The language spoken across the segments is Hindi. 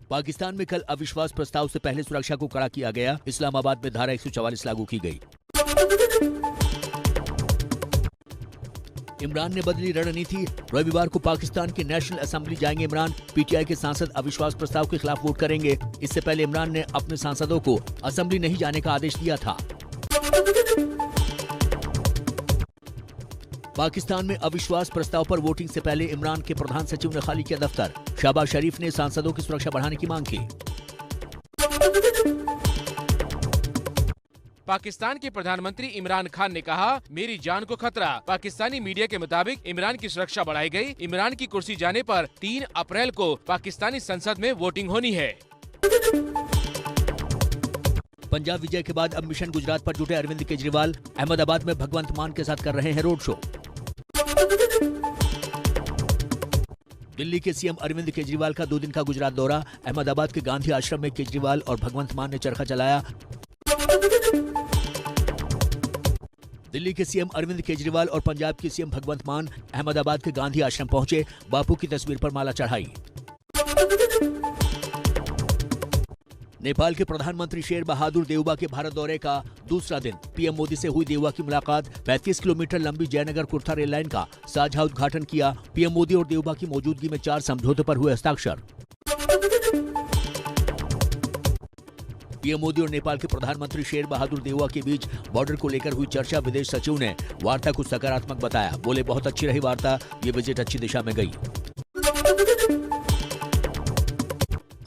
पाकिस्तान में कल अविश्वास प्रस्ताव से पहले सुरक्षा को कड़ा किया गया। इस्लामाबाद में धारा 144 लागू की गई। इमरान ने बदली रणनीति। रविवार को पाकिस्तान की नेशनल असेंबली जाएंगे इमरान। पीटीआई के सांसद अविश्वास प्रस्ताव के खिलाफ वोट करेंगे। इससे पहले इमरान ने अपने सांसदों को असेंबली नहीं जाने का आदेश दिया था। पाकिस्तान में अविश्वास प्रस्ताव पर वोटिंग से पहले इमरान के प्रधान सचिव ने खाली किया दफ्तर। शहबाज शरीफ ने सांसदों की सुरक्षा बढ़ाने की मांग की। पाकिस्तान के प्रधानमंत्री इमरान खान ने कहा, मेरी जान को खतरा। पाकिस्तानी मीडिया के मुताबिक इमरान की सुरक्षा बढ़ाई गई। इमरान की कुर्सी जाने पर 3 अप्रैल को पाकिस्तानी संसद में वोटिंग होनी है। पंजाब विजय के बाद अब मिशन गुजरात पर जुटे अरविंद केजरीवाल। अहमदाबाद में भगवंत मान के साथ कर रहे हैं रोड शो। दिल्ली के सीएम अरविंद केजरीवाल का 2 दिन का गुजरात दौरा। अहमदाबाद के गांधी आश्रम में केजरीवाल और भगवंत मान ने चरखा चलाया। दिल्ली के सीएम अरविंद केजरीवाल और पंजाब के सीएम भगवंत मान अहमदाबाद के गांधी आश्रम पहुंचे। बापू की तस्वीर पर माला चढ़ाई। नेपाल के प्रधानमंत्री शेर बहादुर देउबा के भारत दौरे का दूसरा दिन। पीएम मोदी से हुई देउबा की मुलाकात। 35 किलोमीटर लंबी जयनगर कुर्था रेल लाइन का साझा उद्घाटन किया। पीएम मोदी और देउबा की मौजूदगी में 4 समझौतों पर हुए हस्ताक्षर। पीएम मोदी और नेपाल के प्रधानमंत्री शेर बहादुर देउबा के बीच बॉर्डर को लेकर हुई चर्चा। विदेश सचिव ने वार्ता को सकारात्मक बताया। बोले, बहुत अच्छी रही वार्ता, ये विजिट अच्छी दिशा में गई।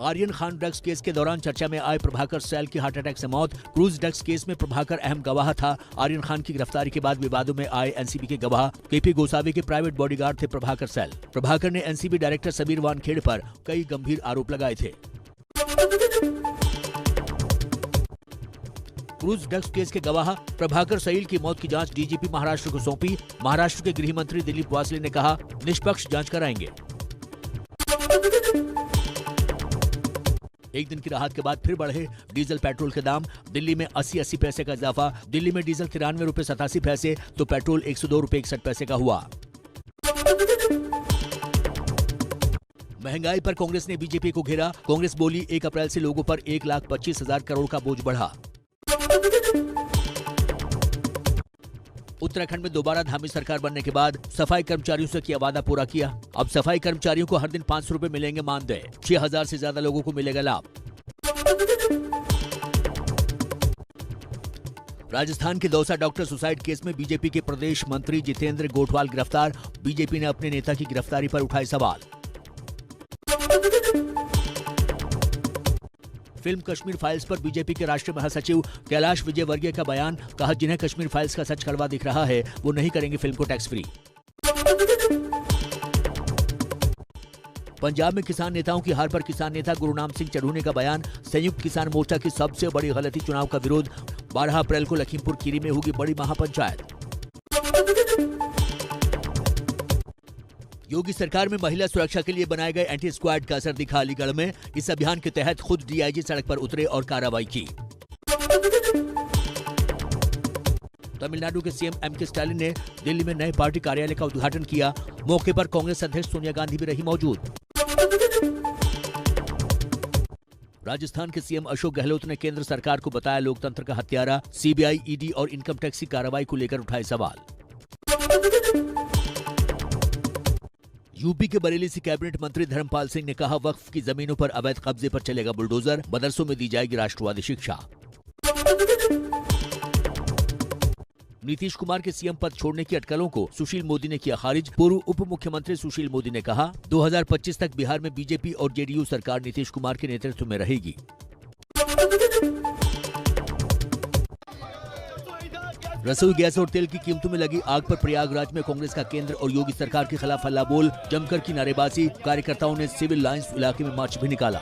आर्यन खान ड्रग्स केस के दौरान चर्चा में आए प्रभाकर सैल की हार्ट अटैक से मौत। क्रूज ड्रग्स केस में प्रभाकर अहम गवाह था। आर्यन खान की गिरफ्तारी के बाद विवादों में आए एनसीबी के गवाह। केपी गोसावी के प्राइवेट बॉडीगार्ड थे प्रभाकर सैल। प्रभाकर ने एनसीबी डायरेक्टर समीर वानखेड़ पर कई गंभीर आरोप लगाए थे। क्रूज ड्रग्स केस के गवाह प्रभाकर सैल की मौत की जांच डीजीपी महाराष्ट्र को सौंपी। महाराष्ट्र के गृह मंत्री दिलीप वासले ने कहा, निष्पक्ष जांच कराएंगे। एक दिन की राहत के बाद फिर बढ़े डीजल पेट्रोल के दाम। दिल्ली में 80 पैसे का इजाफा। दिल्ली में डीजल 93 रुपए 87 पैसे तो पेट्रोल 102 रुपए 61 पैसे का हुआ। महंगाई पर कांग्रेस ने बीजेपी को घेरा। कांग्रेस बोली, 1 अप्रैल से लोगों पर 1,25,000 करोड़ का बोझ बढ़ा। उत्तराखंड में दोबारा धामी सरकार बनने के बाद सफाई कर्मचारियों से किया वादा पूरा किया। अब सफाई कर्मचारियों को हर दिन 500 रुपए मिलेंगे मानदेय। 6,000 से ज्यादा लोगों को मिलेगा लाभ। राजस्थान के दौसा डॉक्टर सुसाइड केस में बीजेपी के प्रदेश मंत्री जितेंद्र गोठवाल गिरफ्तार। बीजेपी ने अपने नेता की गिरफ्तारी पर उठाए सवाल। फिल्म कश्मीर फाइल्स पर बीजेपी के राष्ट्रीय महासचिव कैलाश विजयवर्गीय का बयान। कहा, जिन्हें कश्मीर फाइल्स का सच कड़वा दिख रहा है वो नहीं करेंगे फिल्म को टैक्स फ्री। पंजाब में किसान नेताओं की हार पर किसान नेता गुरनाम सिंह चढ़ूने का बयान। संयुक्त किसान मोर्चा की सबसे बड़ी गलती चुनाव का विरोध। 12 अप्रैल को लखीमपुर खीरी में होगी बड़ी महापंचायत। योगी सरकार में महिला सुरक्षा के लिए बनाए गए एंटी स्क्वाड का असर दिखा अलीगढ़ में। इस अभियान के तहत खुद डीआईजी सड़क पर उतरे और कार्रवाई की। तमिलनाडु के सीएम एमके स्टालिन ने दिल्ली में नए पार्टी कार्यालय का उद्घाटन किया। मौके पर कांग्रेस अध्यक्ष सोनिया गांधी भी रही मौजूद। राजस्थान के सीएम अशोक गहलोत ने केंद्र सरकार को बताया लोकतंत्र का हत्यारा। सीबीआई, ईडी और इनकम टैक्स की कार्रवाई को लेकर उठाए सवाल। यूपी के बरेली से कैबिनेट मंत्री धर्मपाल सिंह ने कहा, वक्फ की जमीनों पर अवैध कब्जे पर चलेगा बुलडोजर। मदरसों में दी जाएगी राष्ट्रवादी शिक्षा। नीतीश कुमार के सीएम पद छोड़ने की अटकलों को सुशील मोदी ने किया खारिज। पूर्व उप मुख्यमंत्री सुशील मोदी ने कहा, 2025 तक बिहार में बीजेपी और जेडीयू सरकार नीतीश कुमार के नेतृत्व में रहेगी। रसोई गैस और तेल की कीमतों में लगी आग पर प्रयागराज में कांग्रेस का केंद्र और योगी सरकार के खिलाफ हल्ला बोल। जमकर की नारेबाजी। कार्यकर्ताओं ने सिविल लाइंस इलाके में मार्च भी निकाला।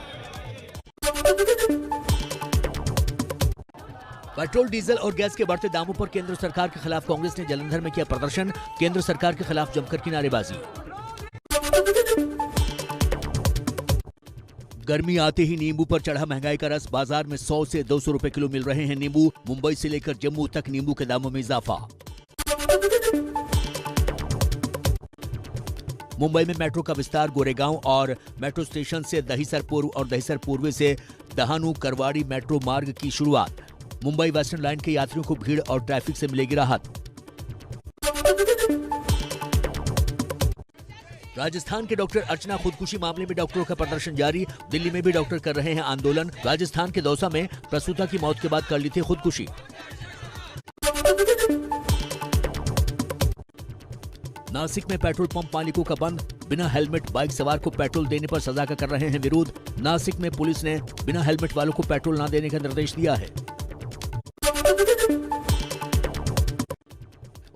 पेट्रोल, डीजल और गैस के बढ़ते दामों पर केंद्र सरकार के खिलाफ कांग्रेस ने जालंधर में किया प्रदर्शन। केंद्र सरकार के खिलाफ जमकर की नारेबाजी। गर्मी आते ही नींबू पर चढ़ा महंगाई का रस। बाजार में 100 से 200 रुपए किलो मिल रहे हैं नींबू। मुंबई से लेकर जम्मू तक नींबू के दामों में इजाफा। मुंबई में मेट्रो का विस्तार, गोरेगांव और मेट्रो स्टेशन से दहिसर पूर्व और दहिसर पूर्व से दहानू करवाड़ी मेट्रो मार्ग की शुरुआत। मुंबई वेस्टर्न लाइन के यात्रियों को भीड़ और ट्रैफिक से मिलेगी राहत। राजस्थान के डॉक्टर अर्चना खुदकुशी मामले में डॉक्टरों का प्रदर्शन जारी। दिल्ली में भी डॉक्टर कर रहे हैं आंदोलन। राजस्थान के दौसा में प्रसूता की मौत के बाद कर ली थी खुदकुशी। नासिक में पेट्रोल पंप मालिकों का बंद। बिना हेलमेट बाइक सवार को पेट्रोल देने पर सजा का कर रहे हैं विरोध। नासिक में पुलिस ने बिना हेलमेट वालों को पेट्रोल न देने का निर्देश दिया है।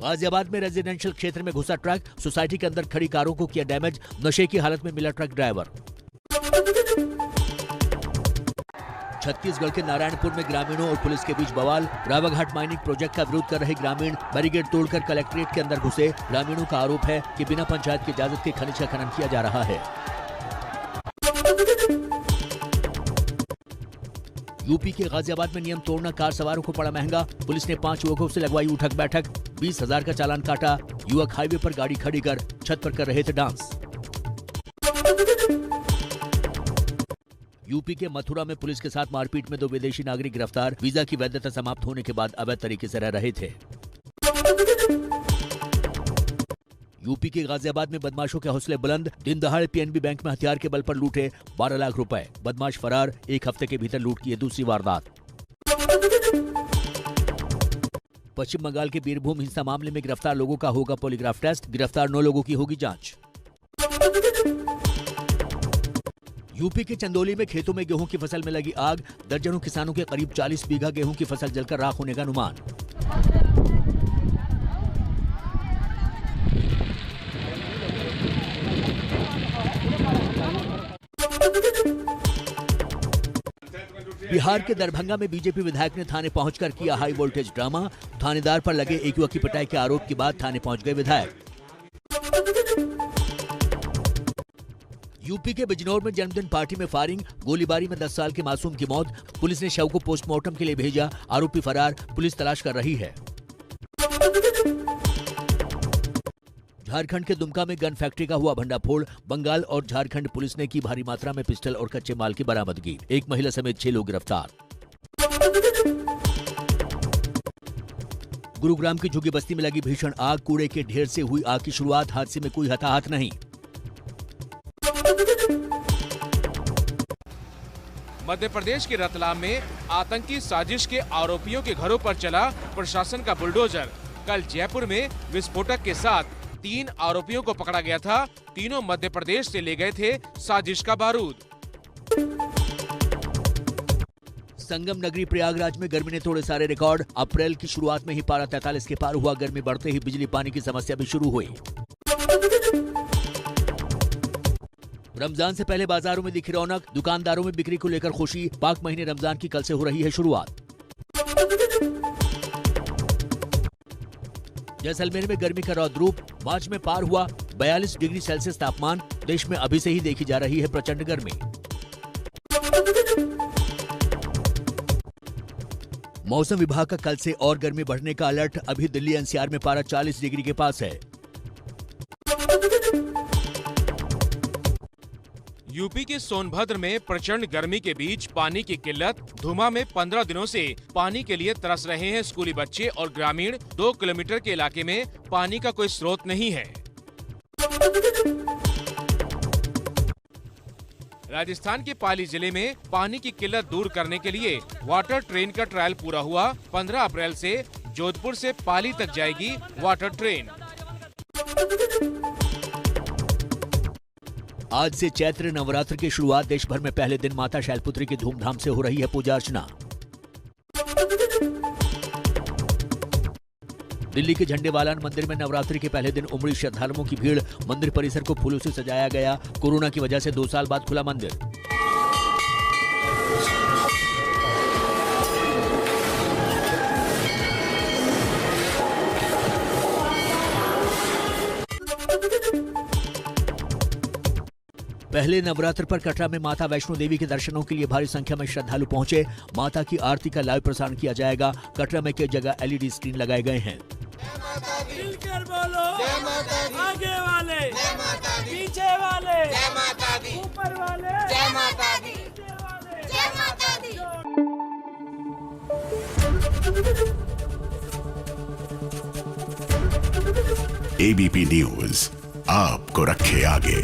गाजियाबाद में रेजिडेंशियल क्षेत्र में घुसा ट्रक, सोसाइटी के अंदर खड़ी कारों को किया डैमेज। नशे की हालत में मिला ट्रक ड्राइवर। छत्तीसगढ़ के नारायणपुर में ग्रामीणों और पुलिस के बीच बवाल। रावाघाट माइनिंग प्रोजेक्ट का विरोध कर रहे ग्रामीण बैरिकेड तोड़कर कलेक्ट्रेट के अंदर घुसे। ग्रामीणों का आरोप है कि बिना पंचायत की इजाजत के खनिज का खनन किया जा रहा है। यूपी के गाजियाबाद में नियम तोड़ना कार सवारों को पड़ा महंगा। पुलिस ने 5 युवकों से लगवाई उठक बैठक। 20,000 का चालान काटा। युवक हाईवे पर गाड़ी खड़ी कर छत पर कर रहे थे डांस। यूपी के मथुरा में पुलिस के साथ मारपीट में 2 विदेशी नागरिक गिरफ्तार। वीजा की वैधता समाप्त होने के बाद अवैध तरीके से रह रहे थे। यूपी के गाजियाबाद में बदमाशों के हौसले बुलंद। दिन दहाड़े पीएनबी बैंक में हथियार के बल पर लूटे 12 लाख रुपए। बदमाश फरार। 1 हफ्ते के भीतर लूट की है दूसरी वारदात। पश्चिम बंगाल के बीरभूम हिंसा मामले में गिरफ्तार लोगों का होगा पॉलीग्राफ टेस्ट। गिरफ्तार 9 लोगों की होगी जांच। यूपी के चंदौली में खेतों में गेहूं की फसल में लगी आग। दर्जनों किसानों के करीब 40 बीघा गेहूं की फसल जलकर राख होने का अनुमान। बिहार के दरभंगा में बीजेपी विधायक ने थाने पहुंचकर किया हाई वोल्टेज ड्रामा। थानेदार पर लगे एक युवक की पिटाई के आरोप के बाद थाने पहुंच गए विधायक। यूपी के बिजनौर में जन्मदिन पार्टी में फायरिंग। गोलीबारी में 10 साल के मासूम की मौत। पुलिस ने शव को पोस्टमार्टम के लिए भेजा। आरोपी फरार। पुलिस तलाश कर रही है। झारखंड के दुमका में गन फैक्ट्री का हुआ भंडाफोड़। बंगाल और झारखंड पुलिस ने की भारी मात्रा में पिस्टल और कच्चे माल की बरामदगी। एक महिला समेत 6 लोग गिरफ्तार। गुरुग्राम की झुग्गी बस्ती में लगी भीषण आग। कूड़े के ढेर से हुई आग की शुरुआत। हादसे में कोई हताहत नहीं। मध्य प्रदेश के रतलाम में आतंकी साजिश के आरोपियों के घरों पर चला प्रशासन का बुलडोजर। कल जयपुर में विस्फोटक के साथ 3 आरोपियों को पकड़ा गया था। तीनों मध्य प्रदेश से ले गए थे साजिश का बारूद। संगम नगरी प्रयागराज में गर्मी ने तोड़े सारे रिकॉर्ड। अप्रैल की शुरुआत में ही पारा 43 के पार हुआ। गर्मी बढ़ते ही बिजली पानी की समस्या भी शुरू हुई। रमजान से पहले बाजारों में दिखी रौनक। दुकानदारों में बिक्री को लेकर खुशी। पाक महीने रमजान की कल से हो रही है शुरुआत। जैसलमेर में गर्मी का रौद्र रूप। मार्च में पार हुआ 42 डिग्री सेल्सियस तापमान। देश में अभी से ही देखी जा रही है प्रचंड गर्मी। मौसम विभाग का कल से और गर्मी बढ़ने का अलर्ट। अभी दिल्ली एनसीआर में पारा 40 डिग्री के पास है। यूपी के सोनभद्र में प्रचंड गर्मी के बीच पानी की किल्लत। धुमा में 15 दिनों से पानी के लिए तरस रहे हैं स्कूली बच्चे और ग्रामीण। 2 किलोमीटर के इलाके में पानी का कोई स्रोत नहीं है। राजस्थान के पाली जिले में पानी की किल्लत दूर करने के लिए वाटर ट्रेन का ट्रायल पूरा हुआ। 15 अप्रैल से जोधपुर से पाली तक जाएगी वाटर ट्रेन। आज से चैत्र नवरात्र की शुरुआत। देश भर में पहले दिन माता शैलपुत्री की धूमधाम से हो रही है पूजा अर्चना। दिल्ली के झंडेवालान मंदिर में नवरात्रि के पहले दिन उमड़ी श्रद्धालुओं की भीड़। मंदिर परिसर को फूलों से सजाया गया। कोरोना की वजह से 2 साल बाद खुला मंदिर। पहले नवरात्र पर कटरा में माता वैष्णो देवी के दर्शनों के लिए भारी संख्या में श्रद्धालु पहुंचे। माता की आरती का लाइव प्रसारण किया जाएगा। कटरा में कई जगह LED स्क्रीन लगाए गए हैं। मिलकर बोलो आगे वाले पीछे वाले ऊपर वाले नीचे वाले एबीपी न्यूज आपको रखे आगे।